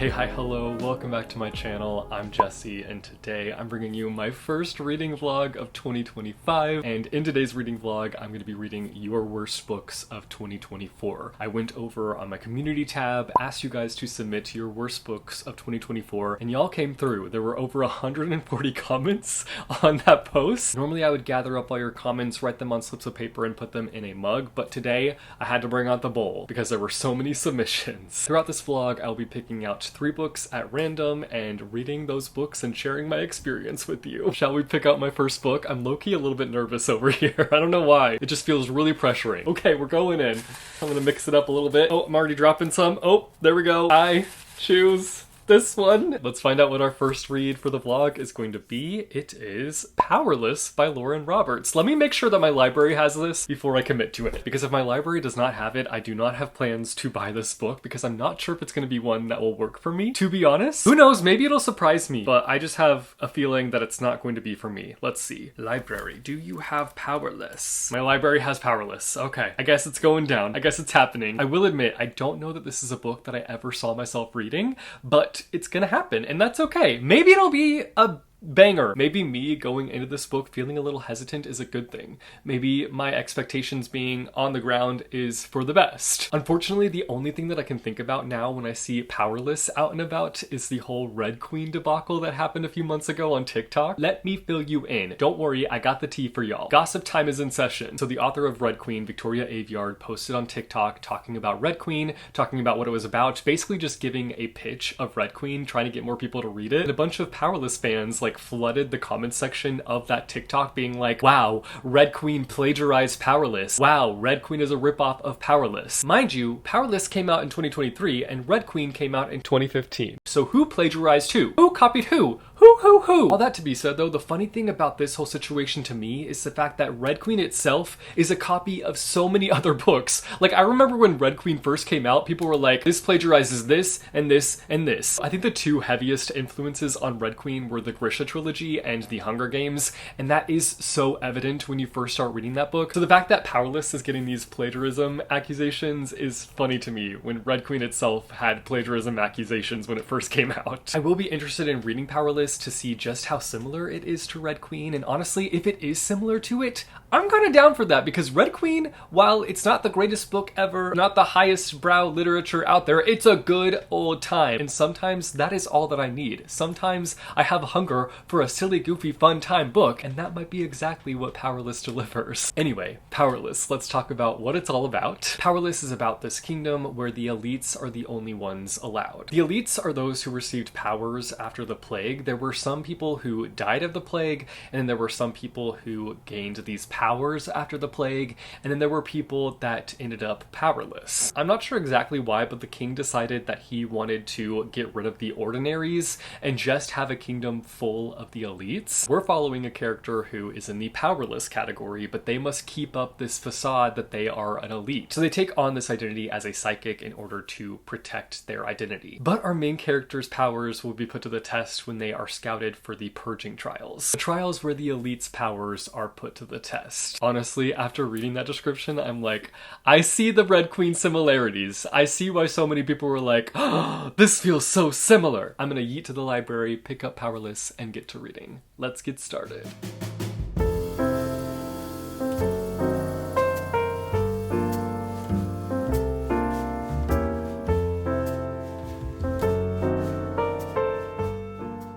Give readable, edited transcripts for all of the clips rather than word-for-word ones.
Hey, hi, hello, welcome back to my channel. I'm Jesse, and today I'm bringing you my first reading vlog of 2025. And in today's reading vlog, I'm going to be reading your worst books of 2024. I went over on my community tab, asked you guys to submit your worst books of 2024, and y'all came through. There were over 140 comments on that post. Normally I would gather up all your comments, write them on slips of paper, and put them in a mug, but today I had to bring out the bowl because there were so many submissions. Throughout this vlog, I'll be picking out 3 books at random and reading those books and sharing my experience with you. Shall we pick out my first book? I'm low-key a little bit nervous over here. I don't know why. It just feels really pressuring. Okay, we're going in. I'm gonna mix it up a little bit. Oh, I'm already dropping some. Oh, there we go. I choose this one. Let's find out what our first read for the vlog is going to be. It is Powerless by Lauren Roberts. Let me make sure that my library has this before I commit to it, because if my library does not have it, I do not have plans to buy this book because I'm not sure if it's going to be one that will work for me, to be honest. Who knows, maybe it'll surprise me, but I just have a feeling that it's not going to be for me. Let's see. Library, do you have Powerless? My library has Powerless. Okay, I guess it's going down. I guess it's happening. I will admit, I don't know that this is a book that I ever saw myself reading, but it's gonna happen, and that's okay. Maybe it'll be a banger. Maybe me going into this book feeling a little hesitant is a good thing. Maybe my expectations being on the ground is for the best. Unfortunately, the only thing that I can think about now when I see Powerless out and about is the whole Red Queen debacle that happened a few months ago on TikTok. Let me fill you in. Don't worry, I got the tea for y'all. Gossip time is in session. So the author of Red Queen, Victoria Aveyard, posted on TikTok talking about Red Queen, talking about what it was about, basically just giving a pitch of Red Queen, trying to get more people to read it. And a bunch of Powerless fans flooded the comment section of that TikTok being like, wow, Red Queen plagiarized Powerless. Wow, Red Queen is a ripoff of Powerless. Mind you, Powerless came out in 2023 and Red Queen came out in 2015. So who plagiarized who? Who copied who? Who? All that to be said though, the funny thing about this whole situation to me is the fact that Red Queen itself is a copy of so many other books. Like, I remember when Red Queen first came out, people were like, this plagiarizes this and this and this. I think the 2 heaviest influences on Red Queen were the Grisha trilogy and the Hunger Games, and that is so evident when you first start reading that book. So the fact that Powerless is getting these plagiarism accusations is funny to me when Red Queen itself had plagiarism accusations when it first came out. I will be interested in reading Powerless to see just how similar it is to Red Queen, and honestly, if it is similar to it, I'm kind of down for that, because Red Queen, while it's not the greatest book ever, not the highest brow literature out there, it's a good old time. And sometimes that is all that I need. Sometimes I have hunger for a silly, goofy, fun time book, and that might be exactly what Powerless delivers. Anyway, Powerless, let's talk about what it's all about. Powerless is about this kingdom where the elites are the only ones allowed. The elites are those who received powers after the plague. There were some people who died of the plague, and then there were some people who gained these powers after the plague, and then there were people that ended up powerless. I'm not sure exactly why, but the king decided that he wanted to get rid of the ordinaries and just have a kingdom full of the elites. We're following a character who is in the powerless category, but they must keep up this facade that they are an elite. So they take on this identity as a psychic in order to protect their identity. But our main character's powers will be put to the test when they are scouted for the purging trials. The trials where the elite's powers are put to the test. Honestly, after reading that description, I'm like, I see the Red Queen similarities. I see why so many people were like, oh, this feels so similar. I'm gonna yeet to the library, pick up Powerless, and get to reading. Let's get started.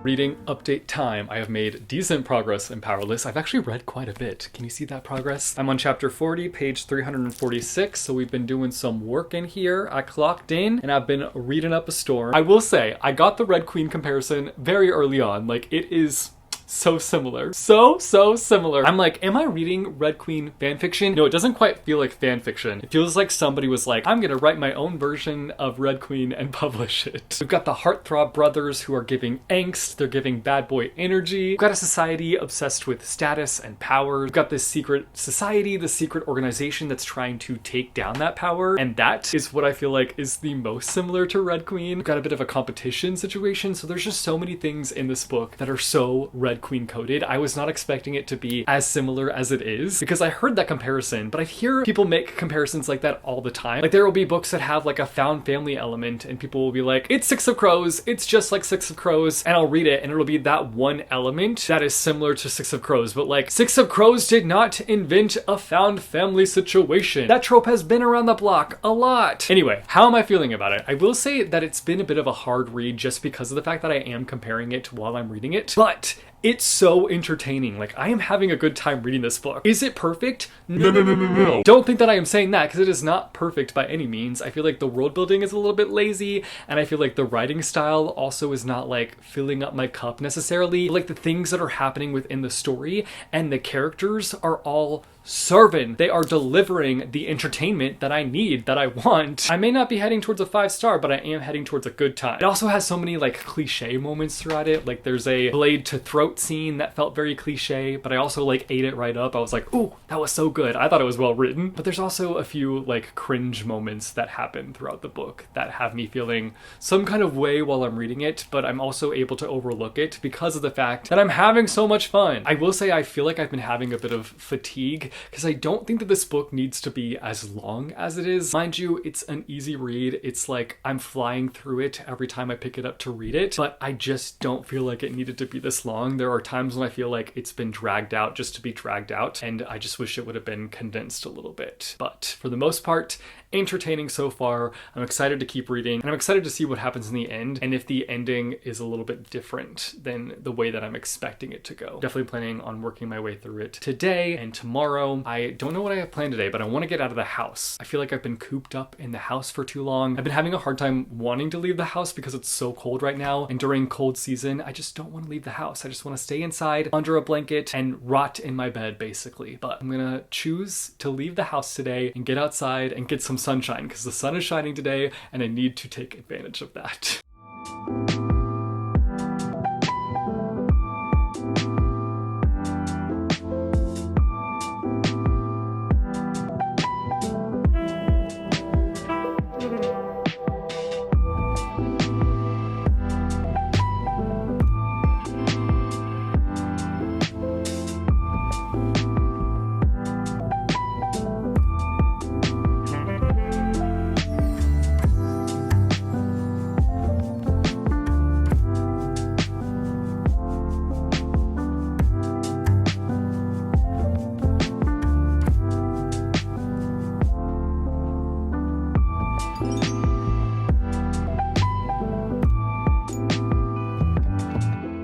Reading update time. I have made decent progress in Powerless. I've actually read quite a bit. Can you see that progress? I'm on chapter 40, page 346, so we've been doing some work in here. I clocked in, and I've been reading up a storm. I will say, I got the Red Queen comparison very early on. Like, it is so similar. So similar. I'm like, am I reading Red Queen fanfiction? No, it doesn't quite feel like fanfiction. It feels like somebody was like, I'm gonna write my own version of Red Queen and publish it. We've got the heartthrob brothers who are giving angst. They're giving bad boy energy. We've got a society obsessed with status and power. We've got this secret society, this secret organization that's trying to take down that power. And that is what I feel like is the most similar to Red Queen. We've got a bit of a competition situation. So there's just so many things in this book that are so Red Red Queen coded. I was not expecting it to be as similar as it is because I heard that comparison, but I hear people make comparisons like that all the time. Like there will be books that have like a found family element and people will be like, it's Six of Crows, it's just like Six of Crows, and I'll read it and it'll be that one element that is similar to Six of Crows, but like Six of Crows did not invent a found family situation. That trope has been around the block a lot. Anyway, how am I feeling about it? I will say that it's been a bit of a hard read just because of the fact that I am comparing it while I'm reading it, but it's so entertaining. Like, I am having a good time reading this book. Is it perfect? No. Don't think that I am saying that, because it is not perfect by any means. I feel like the world building is a little bit lazy, and I feel like the writing style also is not like filling up my cup necessarily. Like the things that are happening within the story and the characters are all serving. They are delivering the entertainment that I need, that I want. I may not be heading towards a 5-star, but I am heading towards a good time. It also has so many like cliche moments throughout it. Like there's a blade to throat scene that felt very cliche, but I also like ate it right up. I was like, ooh, that was so good. I thought it was well written. But there's also a few like cringe moments that happen throughout the book that have me feeling some kind of way while I'm reading it, but I'm also able to overlook it because of the fact that I'm having so much fun. I will say I feel like I've been having a bit of fatigue because I don't think that this book needs to be as long as it is. Mind you, it's an easy read. It's like I'm flying through it every time I pick it up to read it, but I just don't feel like it needed to be this long. There are times when I feel like it's been dragged out just to be dragged out, and I just wish it would have been condensed a little bit. But for the most part, entertaining so far. I'm excited to keep reading, and I'm excited to see what happens in the end, and if the ending is a little bit different than the way that I'm expecting it to go. Definitely planning on working my way through it today and tomorrow. I don't know what I have planned today, but I want to get out of the house. I feel like I've been cooped up in the house for too long. I've been having a hard time wanting to leave the house because it's so cold right now, and during cold season, I just don't want to leave the house. I just want to stay inside under a blanket and rot in my bed, basically. But I'm gonna choose to leave the house today and get outside and get some sunshine, because the sun is shining today and I need to take advantage of that.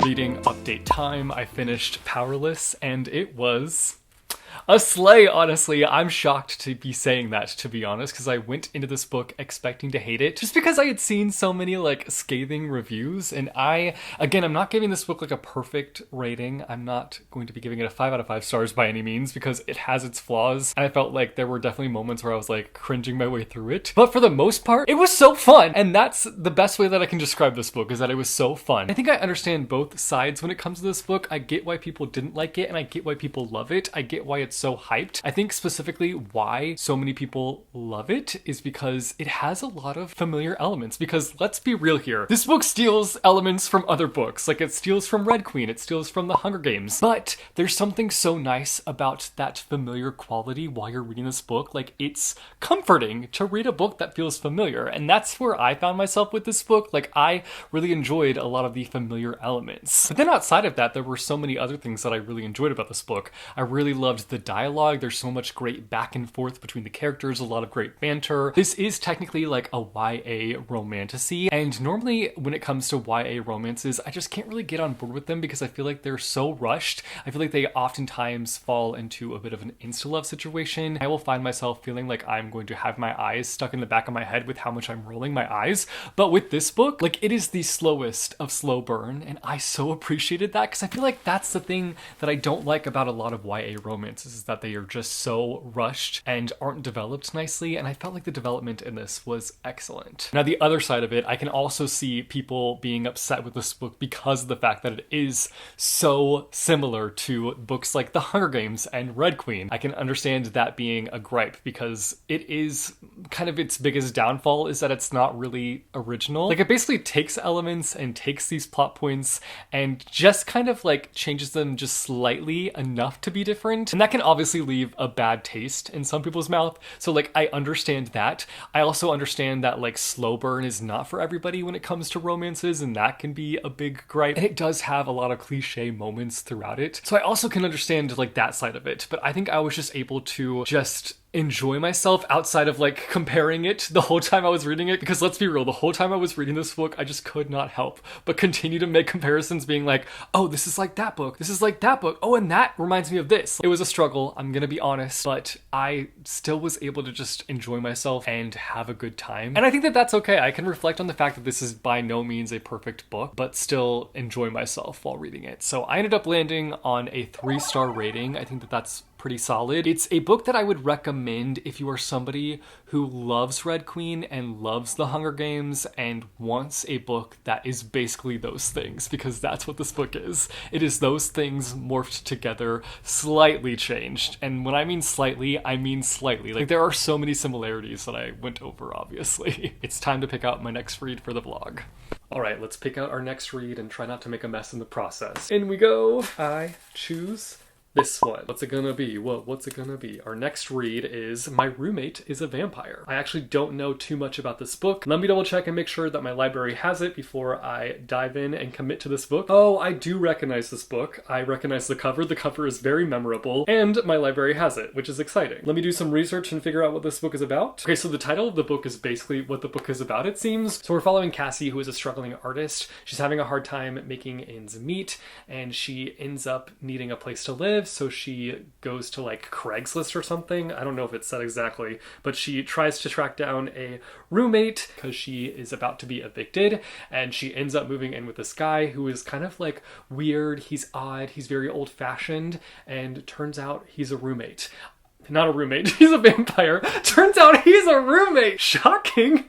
Reading update time, I finished Powerless and it was a slay, honestly. I'm shocked to be saying that, to be honest, because I went into this book expecting to hate it just because I had seen so many like scathing reviews, and again, I'm not giving this book like a perfect rating. I'm not going to be giving it a 5 out of 5 stars by any means because it has its flaws, and I felt like there were definitely moments where I was like cringing my way through it, but for the most part, it was so fun, and that's the best way that I can describe this book, is that it was so fun. I think I understand both sides when it comes to this book. I get why people didn't like it, and I get why people love it. I get why it's so hyped. I think specifically why so many people love it is because it has a lot of familiar elements, because let's be real here, this book steals elements from other books. Like, it steals from Red Queen, it steals from the Hunger Games, but there's something so nice about that familiar quality while you're reading this book. Like, it's comforting to read a book that feels familiar, and that's where I found myself with this book. Like, I really enjoyed a lot of the familiar elements, but then outside of that, there were so many other things that I really enjoyed about this book. I really loved the dialogue. There's so much great back and forth between the characters, a lot of great banter. This is technically like a YA romantasy, and normally when it comes to YA romances, I just can't really get on board with them because I feel like they're so rushed. I feel like they oftentimes fall into a bit of an insta-love situation. I will find myself feeling like I'm going to have my eyes stuck in the back of my head with how much I'm rolling my eyes. But with this book, like, it is the slowest of slow burn, and I so appreciated that because I feel like that's the thing that I don't like about a lot of YA romances, is that they are just so rushed and aren't developed nicely, and I felt like the development in this was excellent. Now, the other side of it, I can also see people being upset with this book because of the fact that it is so similar to books like The Hunger Games and Red Queen. I can understand that being a gripe because it is kind of its biggest downfall is that it's not really original. Like, it basically takes elements and takes these plot points and just kind of like changes them just slightly enough to be different. And that can obviously leave a bad taste in some people's mouth. So like, I understand that. I also understand that like slow burn is not for everybody when it comes to romances, and that can be a big gripe. And it does have a lot of cliche moments throughout it. So I also can understand like that side of it, but I think I was just able to just enjoy myself outside of like comparing it the whole time I was reading it, because let's be real, the whole time I was reading this book I just could not help but continue to make comparisons, being like, oh, this is like that book, this is like that book, oh, and that reminds me of this. It was a struggle, I'm gonna be honest, but I still was able to just enjoy myself and have a good time, and I think that that's okay. I can reflect on the fact that this is by no means a perfect book, but still enjoy myself while reading it. So I ended up landing on a 3-star rating. I think that that's pretty solid. It's a book that I would recommend if you are somebody who loves Red Queen and loves The Hunger Games and wants a book that is basically those things, because that's what this book is. It is those things morphed together, slightly changed. And when I mean slightly, I mean slightly. Like, there are so many similarities that I went over, obviously. It's time to pick out my next read for the vlog. All right, let's pick out our next read and try not to make a mess in the process. In we go. I choose this one. What's it gonna be? What's it gonna be? Our next read is My Roommate is a Vampire. I actually don't know too much about this book. Let me double check and make sure that my library has it before I dive in and commit to this book. Oh, I do recognize this book. I recognize the cover. The cover is very memorable, and my library has it, which is exciting. Let me do some research and figure out what this book is about. Okay, so the title of the book is basically what the book is about, it seems. So we're following Cassie, who is a struggling artist. She's having a hard time making ends meet, and she ends up needing a place to live. So she goes to like Craigslist or something. I don't know if it's said exactly, but she tries to track down a roommate because she is about to be evicted, and she ends up moving in with this guy who is kind of like weird. He's odd. He's very old-fashioned, and turns out he's a roommate. Not a roommate. He's a vampire. Turns out he's a roommate. Shocking.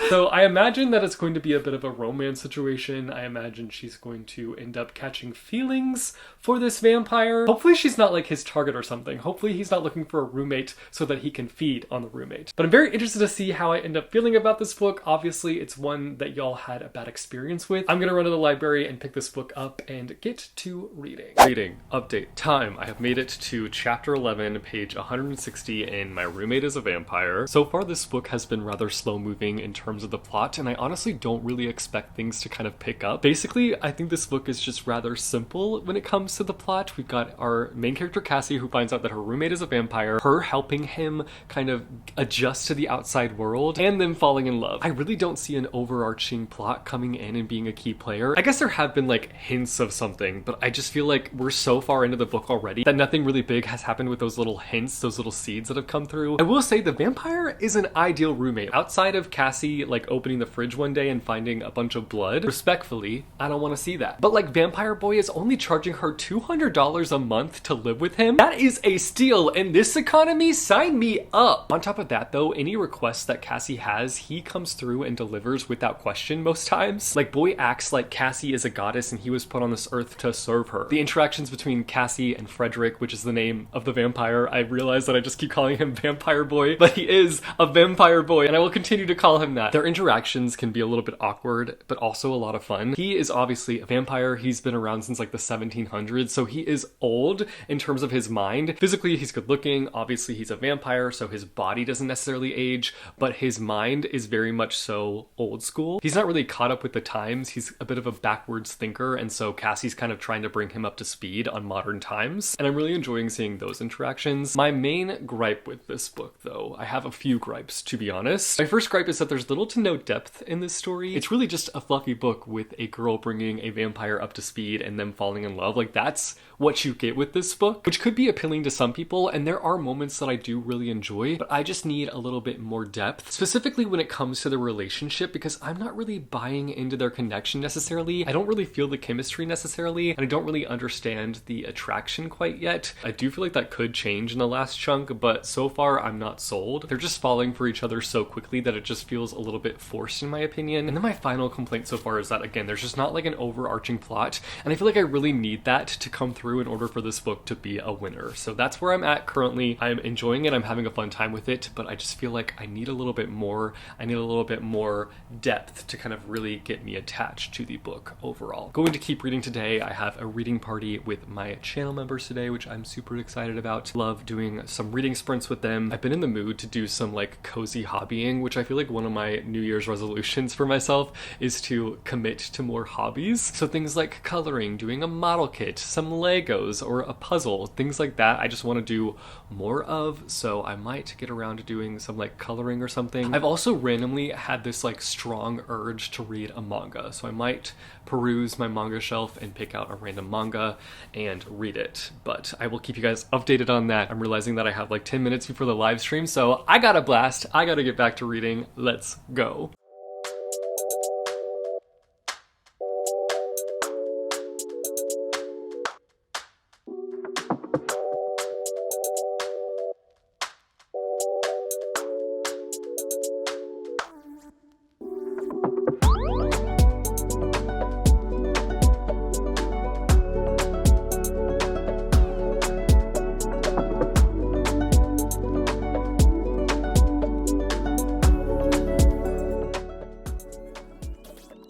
So I imagine that it's going to be a bit of a romance situation. I imagine she's going to end up catching feelings for this vampire. Hopefully she's not like his target or something. Hopefully he's not looking for a roommate so that he can feed on the roommate. But I'm very interested to see how I end up feeling about this book. Obviously it's one that y'all had a bad experience with. I'm gonna run to the library and pick this book up and get to reading. Reading update time. I have made it to chapter 11, page 160 in My Roommate is a Vampire. So far this book has been rather slow moving in terms of the plot, and I honestly don't really expect things to kind of pick up. Basically, I think this book is just rather simple when it comes to the plot. We've got our main character Cassie, who finds out that her roommate is a vampire, her helping him kind of adjust to the outside world, and then falling in love. I really don't see an overarching plot coming in and being a key player. I guess there have been like hints of something, but I just feel like we're so far into the book already that nothing really big has happened with those little hints, those little seeds that have come through. I will say the vampire is an ideal roommate. Outside of Cassie like opening the fridge one day and finding a bunch of blood, respectfully, I don't want to see that. But like, Vampire Boy is only charging her $200 a month to live with him. That is a steal in this economy. Sign me up. On top of that though, any requests that Cassie has, he comes through and delivers without question most times. Like, Boy acts like Cassie is a goddess and he was put on this earth to serve her. The interactions between Cassie and Frederick, which is the name of the vampire, I realize that I just keep calling him Vampire Boy, but he is a vampire boy and I will continue to call him that. Their interactions can be a little bit awkward, but also a lot of fun. He is obviously a vampire. He's been around since like the 1700s, so he is old in terms of his mind. Physically, he's good looking. Obviously, he's a vampire, so his body doesn't necessarily age, but his mind is very much so old school. He's not really caught up with the times. He's a bit of a backwards thinker, and so Cassie's kind of trying to bring him up to speed on modern times, and I'm really enjoying seeing those interactions. My main gripe with this book, though, I have a few gripes, to be honest. My first gripe is that there's little to no depth in this story. It's really just a fluffy book with a girl bringing a vampire up to speed and them falling in love. Like, that's what you get with this book, which could be appealing to some people, and there are moments that I do really enjoy, but I just need a little bit more depth, specifically when it comes to the relationship, because I'm not really buying into their connection necessarily. I don't really feel the chemistry necessarily, and I don't really understand the attraction quite yet. I do feel like that could change in the last chunk, but so far I'm not sold. They're just falling for each other so quickly that it just feels a little bit forced in my opinion. And then my final complaint so far is that, again, there's just not like an overarching plot, and I feel like I really need that to come through in order for this book to be a winner. So that's where I'm at currently. I'm enjoying it, I'm having a fun time with it, but I just feel like I need a little bit more. I need a little bit more depth to kind of really get me attached to the book overall. Going to keep reading today. I have a reading party with my channel members today, which I'm super excited about. Love doing some reading sprints with them. I've been in the mood to do some like cozy hobbying, which I feel like one of my New Year's resolutions for myself is to commit to more hobbies. So things like coloring, doing a model kit, some Legos, or a puzzle, things like that I just want to do more of, so I might get around to doing some like coloring or something. I've also randomly had this like strong urge to read a manga, so I might peruse my manga shelf and pick out a random manga and read it, but I will keep you guys updated on that. I'm realizing that I have like 10 minutes before the live stream, so I got a blast. I gotta get back to reading. Let's go.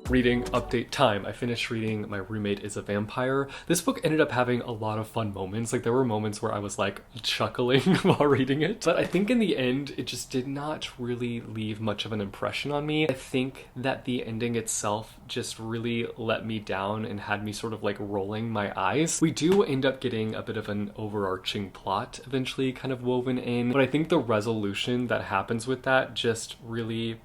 Reading update time. I finished reading My Roommate is a Vampire. This book ended up having a lot of fun moments. Like, there were moments where I was like chuckling while reading it, but I think in the end it just did not really leave much of an impression on me. I think that the ending itself just really let me down and had me sort of like rolling my eyes. We do end up getting a bit of an overarching plot eventually kind of woven in, but I think the resolution that happens with that just really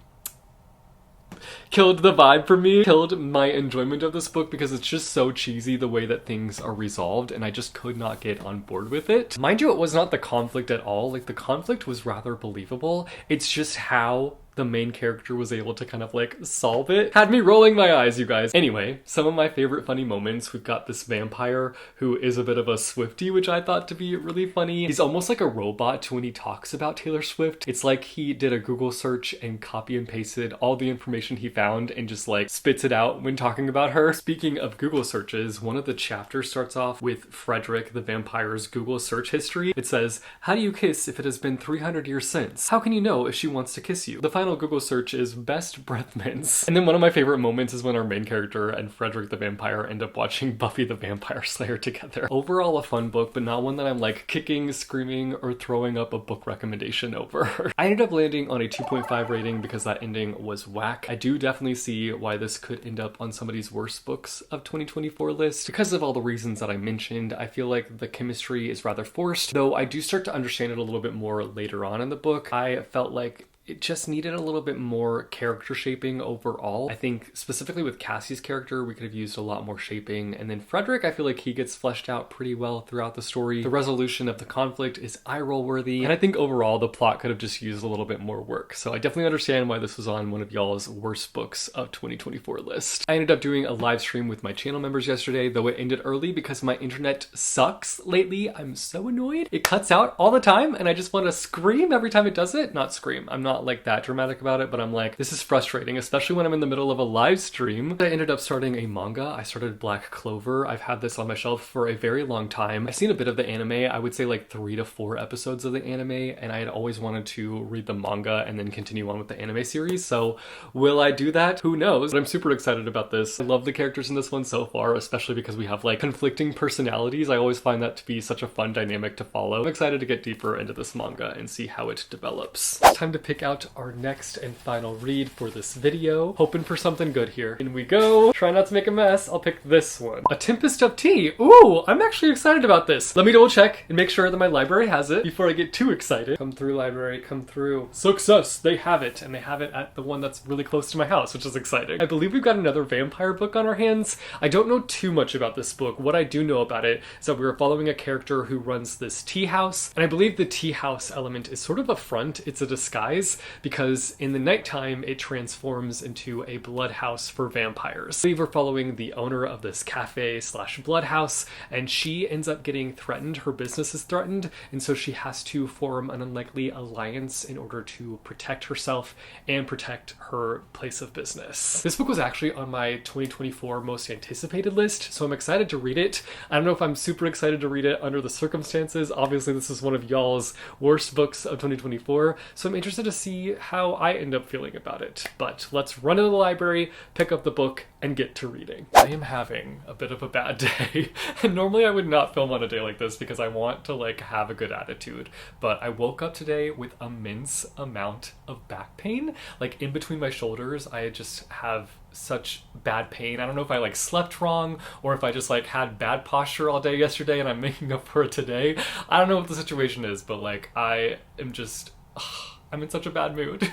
killed the vibe for me, killed my enjoyment of this book, because it's just so cheesy the way that things are resolved, and I just could not get on board with it. Mind you, it was not the conflict at all. Like, the conflict was rather believable. It's just how the main character was able to kind of like solve it had me rolling my eyes, you guys. Anyway, some of my favorite funny moments. We've got this vampire who is a bit of a Swiftie, which I thought to be really funny. He's almost like a robot when he talks about Taylor Swift. It's like he did a Google search and copy and pasted all the information he found and just like spits it out when talking about her. Speaking of Google searches, one of the chapters starts off with Frederick the vampire's Google search history. It says, "How do you kiss if it has been 300 years since? How can you know if she wants to kiss you?" The final Google search is best breath mints. And then one of my favorite moments is when our main character and Frederick the vampire end up watching Buffy the Vampire Slayer together. Overall a fun book, but not one that I'm like kicking, screaming, or throwing up a book recommendation over. I ended up landing on a 2.5 rating because that ending was whack. I do definitely see why this could end up on somebody's worst books of 2024 list. Because of all the reasons that I mentioned, I feel like the chemistry is rather forced, though I do start to understand it a little bit more later on in the book. I felt like it just needed a little bit more character shaping overall. I think specifically with Cassie's character, we could have used a lot more shaping. And then Frederick, I feel like he gets fleshed out pretty well throughout the story. The resolution of the conflict is eye-roll worthy. And I think overall the plot could have just used a little bit more work. So I definitely understand why this was on one of y'all's worst books of 2024 list. I ended up doing a live stream with my channel members yesterday, though it ended early because my internet sucks lately. I'm so annoyed. It cuts out all the time and I just want to scream every time it does it. Not scream. I'm not like that dramatic about it, but I'm like, this is frustrating, especially when I'm in the middle of a live stream. I ended up starting a manga. I started Black Clover. I've had this on my shelf for a very long time. I've seen a bit of the anime. I would say like 3 to 4 episodes of the anime, and I had always wanted to read the manga and then continue on with the anime series. So will I do that? Who knows? But I'm super excited about this. I love the characters in this one so far, especially because we have like conflicting personalities. I always find that to be such a fun dynamic to follow. I'm excited to get deeper into this manga and see how it develops. It's time to pick out our next and final read for this video. Hoping for something good here. In we go. Try not to make a mess. I'll pick this one. A Tempest of Tea. Ooh, I'm actually excited about this. Let me double check and make sure that my library has it before I get too excited. Come through, library, come through. Success! They have it, and they have it at the one that's really close to my house, which is exciting. I believe we've got another vampire book on our hands. I don't know too much about this book. What I do know about it is that we are following a character who runs this tea house, and I believe the tea house element is sort of a front. It's a disguise, because in the nighttime it transforms into a blood house for vampires. I believe we're following the owner of this cafe slash blood house, and she ends up getting threatened. Her business is threatened, and so she has to form an unlikely alliance in order to protect herself and protect her place of business. This book was actually on my 2024 most anticipated list, so I'm excited to read it. I don't know if I'm super excited to read it under the circumstances. Obviously, this is one of y'all's worst books of 2024, so I'm interested to see how I end up feeling about it. But let's run into the library, pick up the book, and get to reading. I am having a bit of a bad day, and normally I would not film on a day like this because I want to have a good attitude, but I woke up today with immense amount of back pain. In between my shoulders, I just have such bad pain. I don't know if I slept wrong or if I just had bad posture all day yesterday and I'm making up for it today. I don't know what the situation is, but I am just I'm in such a bad mood.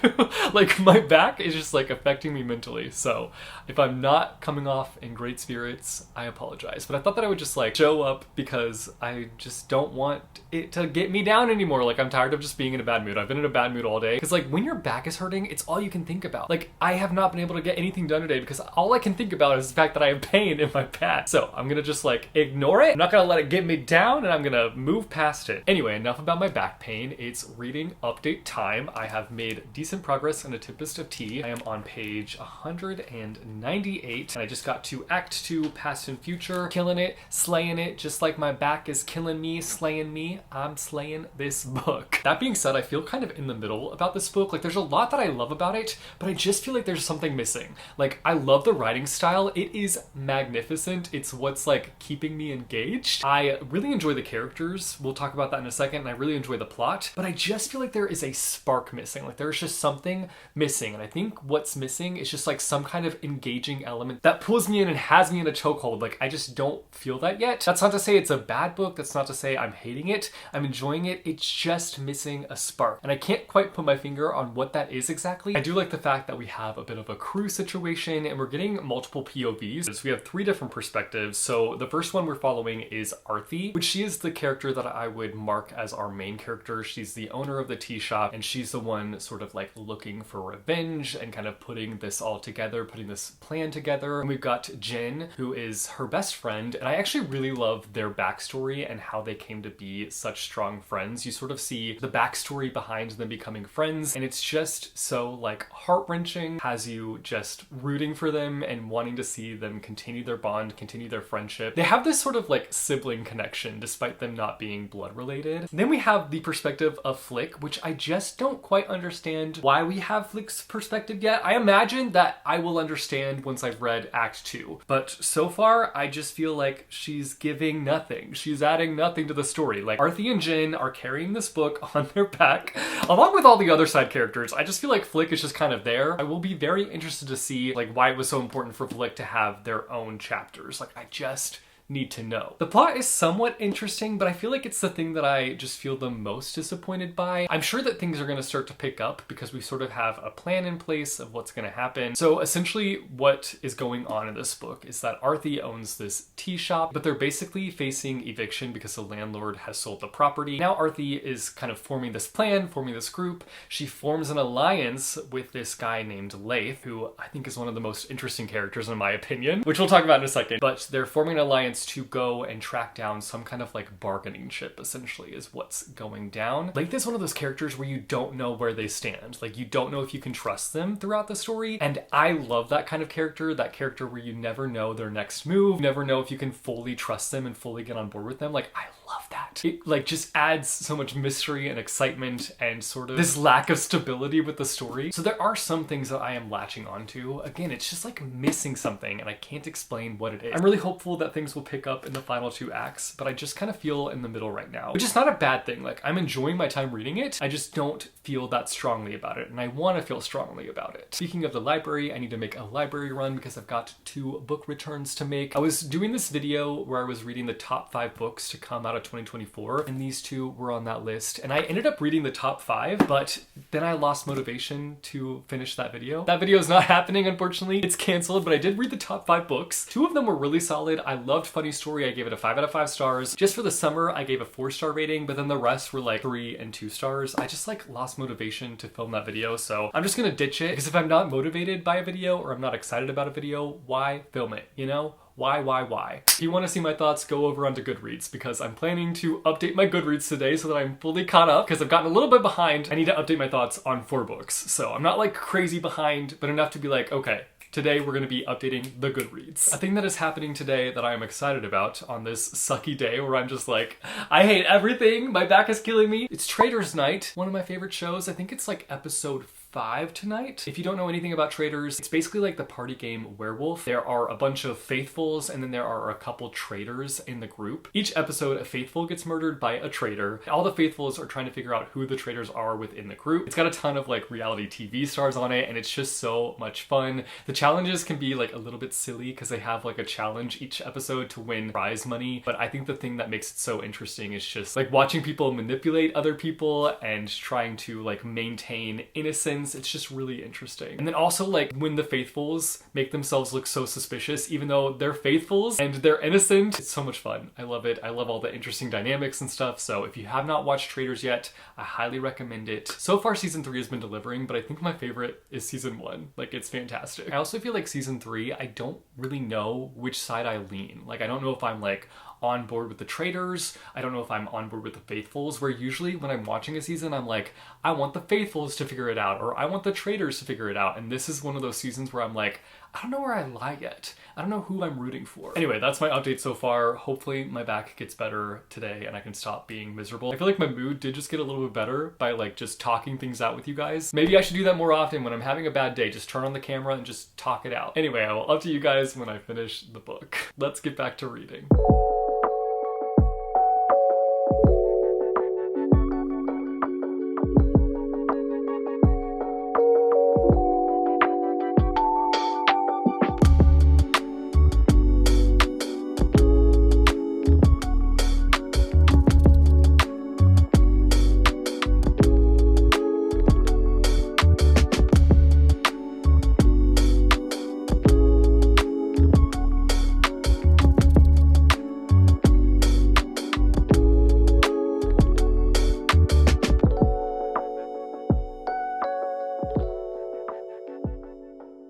My back is just affecting me mentally. So if I'm not coming off in great spirits, I apologize. But I thought that I would just show up because I just don't want it to get me down anymore. I'm tired of just being in a bad mood. I've been in a bad mood all day. Because when your back is hurting, it's all you can think about. I have not been able to get anything done today because all I can think about is the fact that I have pain in my back. So I'm gonna just ignore it. I'm not gonna let it get me down, and I'm gonna move past it. Anyway, enough about my back pain. It's reading update time. I have made decent progress in A Tempest of Tea. I am on page 198, and I just got to Act 2, Past and Future. Killing it, slaying it, just like my back is killing me, slaying me. I'm slaying this book. That being said, I feel kind of in the middle about this book. There's a lot that I love about it, but I just feel there's something missing. I love the writing style. It is magnificent. It's what's keeping me engaged. I really enjoy the characters. We'll talk about that in a second, and I really enjoy the plot, but I just feel there is a spark missing. There's just something missing, and I think what's missing is just some kind of engaging element that pulls me in and has me in a chokehold. I just don't feel that yet. That's not to say it's a bad book. That's not to say I'm hating it. I'm enjoying it. It's just missing a spark, and I can't quite put my finger on what that is exactly. I do like the fact that we have a bit of a crew situation, and we're getting multiple POVs. So we have 3 different perspectives. So the first one we're following is Arthi, which she is the character that I would mark as our main character. She's the owner of the tea shop, and she's the one sort of looking for revenge and kind of putting this all together, putting this plan together. And we've got Jen, who is her best friend, and I actually really love their backstory and how they came to be such strong friends. You sort of see the backstory behind them becoming friends, and it's just so heart-wrenching, has you just rooting for them and wanting to see them continue their bond, continue their friendship. They have this sort of sibling connection despite them not being blood related. And then we have the perspective of Flick, which I just don't quite understand why we have Flick's perspective yet. I imagine that I will understand once I've read Act 2, but so far I just feel she's giving nothing. She's adding nothing to the story. Arthi and Jen are carrying this book on their back along with all the other side characters. I just feel Flick is just kind of there. I will be very interested to see why it was so important for Flick to have their own chapters. I just need to know. The plot is somewhat interesting, but I feel it's the thing that I just feel the most disappointed by. I'm sure that things are going to start to pick up because we sort of have a plan in place of what's going to happen. So essentially what is going on in this book is that Arthi owns this tea shop, but they're basically facing eviction because the landlord has sold the property. Now Arthi is kind of forming this plan, forming this group. She forms an alliance with this guy named Laith, who I think is one of the most interesting characters in my opinion, which we'll talk about in a second. But they're forming an alliance to go and track down some kind of bargaining chip, essentially, is what's going down. Laith is one of those characters where you don't know where they stand. You don't know if you can trust them throughout the story. And I love that kind of character, that character where you never know their next move, never know if you can fully trust them and fully get on board with them. I love that. flat. It like just adds so much mystery and excitement and sort of this lack of stability with the story. So there are some things that I am latching onto. Again, it's just like missing something and I can't explain what it is. I'm really hopeful that things will pick up in the final 2 acts, but I just kind of feel in the middle right now, which is not a bad thing. Like, I'm enjoying my time reading it. I just don't feel that strongly about it, and I want to feel strongly about it. Speaking of the library, I need to make a library run because I've got 2 book returns to make. I was doing this video where I was reading the top 5 books to come out of 2024, and these 2 were on that list, and I ended up reading the top 5, but then I lost motivation to finish that video. That video is not happening, unfortunately. It's canceled, but I did read the top 5 books. 2 of them were really solid. I loved Funny Story. I gave it a 5 out of 5 stars. Just for the Summer, I gave a 4-star rating, but then the rest were like 3 and 2 stars. I just like lost motivation to film that video, so I'm just gonna ditch it, because if I'm not motivated by a video or I'm not excited about a video, why film it, you know? Why? If you want to see my thoughts, go over onto Goodreads, because I'm planning to update my Goodreads today so that I'm fully caught up, because I've gotten a little bit behind. I need to update my thoughts on 4 books. So I'm not like crazy behind, but enough to be like, okay, today we're going to be updating the Goodreads. A thing that is happening today that I am excited about on this sucky day where I'm just like, I hate everything, my back is killing me. It's Traitors Night, one of my favorite shows. I think it's like episode 5 tonight. If you don't know anything about Traitors, it's basically like the party game Werewolf. There are a bunch of faithfuls and then there are a couple traitors in the group. Each episode, a faithful gets murdered by a traitor. All the faithfuls are trying to figure out who the traitors are within the group. It's got a ton of like reality TV stars on it and it's just so much fun. The challenges can be like a little bit silly because they have like a challenge each episode to win prize money. But I think the thing that makes it so interesting is just like watching people manipulate other people and trying to like maintain innocence. It's just really interesting. And then also like when the faithfuls make themselves look so suspicious, even though they're faithfuls and they're innocent, it's so much fun. I love it. I love all the interesting dynamics and stuff. So if you have not watched Traitors yet, I highly recommend it. So far season 3 has been delivering, but I think my favorite is season 1. Like, it's fantastic. I also feel like season 3, I don't really know which side I lean. Like, I don't know if I'm like on board with the traitors. I don't know if I'm on board with the faithfuls, where usually when I'm watching a season, I'm like, I want the faithfuls to figure it out, or I want the traitors to figure it out. And this is one of those seasons where I'm like, I don't know where I lie yet. I don't know who I'm rooting for. Anyway, that's my update so far. Hopefully my back gets better today and I can stop being miserable. I feel like my mood did just get a little bit better by like just talking things out with you guys. Maybe I should do that more often when I'm having a bad day. Just turn on the camera and just talk it out. Anyway, I will update you guys when I finish the book. Let's get back to reading.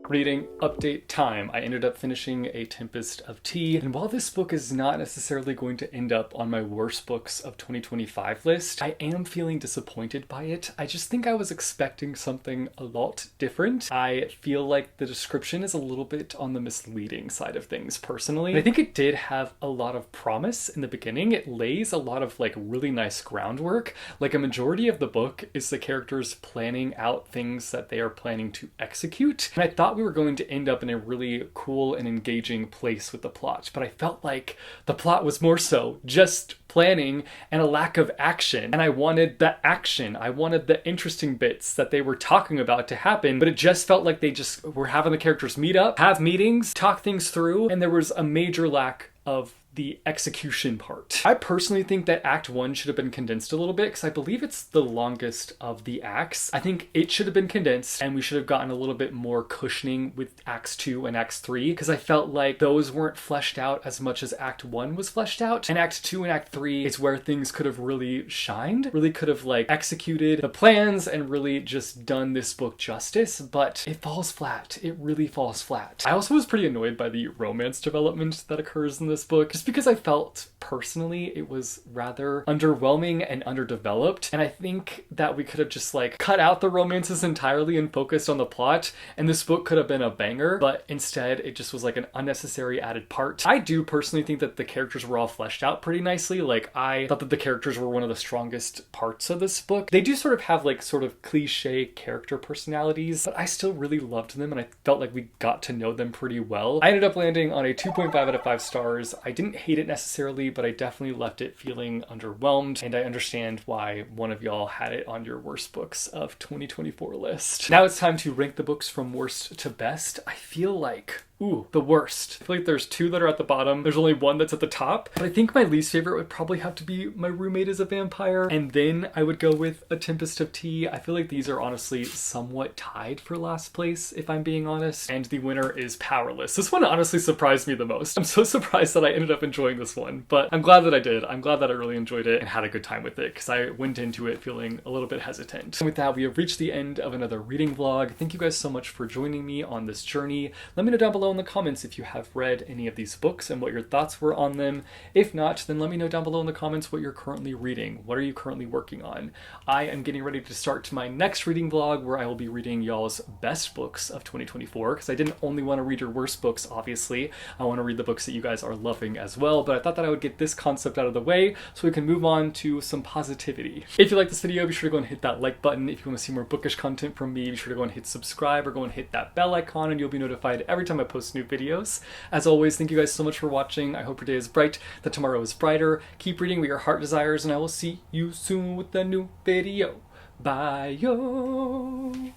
Reading update time. I ended up finishing A Tempest of Tea, and while this book is not necessarily going to end up on my worst books of 2025 list, I am feeling disappointed by it. I just think I was expecting something a lot different. I feel like the description is a little bit on the misleading side of things personally. And I think it did have a lot of promise in the beginning. It lays a lot of like really nice groundwork. Like a majority of the book is the characters planning out things that they are planning to execute. And I thought we were going to end up in a really cool and engaging place with the plot, but I felt like the plot was more so just planning and a lack of action. And I wanted the action. I wanted the interesting bits that they were talking about to happen, but it just felt like they just were having the characters meet up, have meetings, talk things through, and there was a major lack of the execution part. I personally think that Act 1 should have been condensed a little bit because I believe it's the longest of the acts. I think it should have been condensed and we should have gotten a little bit more cushioning with Acts 2 and Acts 3 because I felt like those weren't fleshed out as much as Act 1 was fleshed out. And Act 2 and Act 3 is where things could have really shined, really could have like executed the plans and really just done this book justice, but it falls flat. It really falls flat. I also was pretty annoyed by the romance development that occurs in this book, just because I felt personally, it was rather underwhelming and underdeveloped. And I think that we could have just like cut out the romances entirely and focused on the plot, and this book could have been a banger, but instead it just was like an unnecessary added part. I do personally think that the characters were all fleshed out pretty nicely. Like, I thought that the characters were one of the strongest parts of this book. They do sort of have like sort of cliche character personalities, but I still really loved them and I felt like we got to know them pretty well. I ended up landing on a 2.5 out of 5 stars. I didn't hate it necessarily, but I definitely left it feeling underwhelmed, and I understand why one of y'all had it on your worst books of 2024 list. Now it's time to rank the books from worst to best. I feel like the worst. I feel like there's 2 that are at the bottom. There's only 1 that's at the top. But I think my least favorite would probably have to be My Roommate is a Vampire. And then I would go with A Tempest of Tea. I feel like these are honestly somewhat tied for last place, if I'm being honest. And the winner is Powerless. This one honestly surprised me the most. I'm so surprised that I ended up enjoying this one. But I'm glad that I did. I'm glad that I really enjoyed it and had a good time with it, because I went into it feeling a little bit hesitant. And with that, we have reached the end of another reading vlog. Thank you guys so much for joining me on this journey. Let me know down below in the comments if you have read any of these books and what your thoughts were on them. If not, then let me know down below in the comments what you're currently reading. What are you currently working on? I am getting ready to start my next reading vlog where I will be reading y'all's best books of 2024, because I didn't only want to read your worst books, obviously. I want to read the books that you guys are loving as well, but I thought that I would get this concept out of the way so we can move on to some positivity. If you like this video, be sure to go and hit that like button. If you want to see more bookish content from me, be sure to go and hit subscribe or go and hit that bell icon and you'll be notified every time I post new videos. As always, thank you guys so much for watching. I hope your day is bright, that tomorrow is brighter. Keep reading what your heart desires, and I will see you soon with a new video. Bye, yo!